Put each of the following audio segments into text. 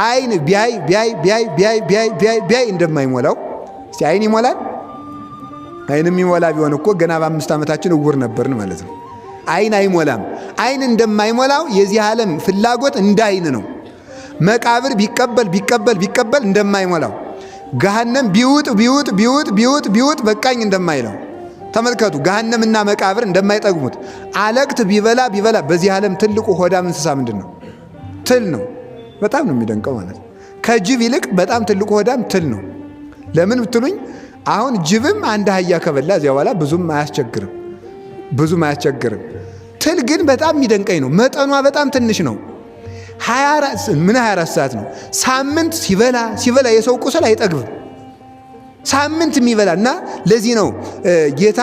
አይን ቢያይ እንደማይሞላው እስቲ አይን ይሞላል? አይን የሚሞላ ቢሆን እኮ ገና በ5 ዓመታችን እውር ነበርን ማለት ነው። አይን አይሞላም። አይን እንደማይሞላው የዚህ ዓለም ፍላጎት እንደ አይን ነው። መቃብር ቢቀበል እንደማይሞላው፣ ገሃነም ቢውጥ በቃኝ እንደማይለው ተመልከቱ። ገሃነምና መቃብር እንደማይጠግሙት፣ አለቅት ቢበላ በዚህ ዓለም ትልቁ ሆዳም እንስሳ ምንድን ነው? ትል ነው። በጣም ነው የሚደንቀው ማለት ነው። ከጅብ ይልቅ በጣም ትልቁ ሆዳም ትል ነው። ለምን ብትሉኝ አሁን ጅብም አንድ አህያ ከበላ እዚያ በኋላ ብዙም አያስቸግርም። ትል ግን በጣም የሚደንቀኝ ነው። መጠኗ በጣም ትንሽ ነው። 24 ሰዓት ነው። ሳምንት ሲበላ የሰው ቁስል አይጠግብም። ሳምንት የሚበላ እና ለዚህ ነው ጌታ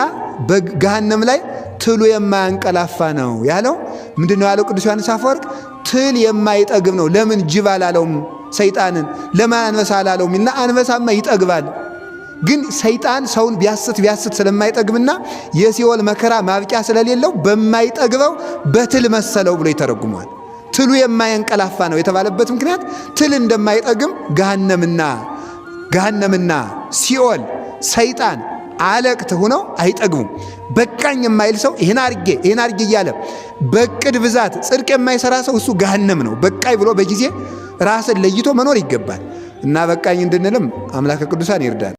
በገሃነም ላይ ትሉ የማያንቀላፋ ነው ያለው። ምንድነው ያለው ቅዱስ ዮሐንስ አፈወርቅ? ትል የማይጠግብ ነው። ለምን ጅብ አላለውም ሰይጣንን? ለምን አንበሳ አላለውም? እና አንበሳማ ይጠግባል። ግን ሰይጣን ሰውን ቢያስት ስለማይጠግብና የሲኦል መከራ ማብቂያ ስለሌለው በማይጠግበው በትል መሰለው ብሎ ይተረጉማል። ትሉ የማያንቀላፋ ነው የተባለበት ምክንያት ትል እንደማይጠግም ገሃነምና ሲኦል ሰይጣን አለቅት ሆነው አይጠግቡም። በቃኝ የማይል ሰው ይሄን አርጌ እያለ በቅድ ብዛት ጽድቅ የማይሰራ ሰው እሱ ገሃነም ነው። በቃኝ ብሎ በጊዜ ራስን ለይቶ መኖር ይገባል እና በቃኝ እንድንልም አምላከ ቅዱሳን ይርዳል።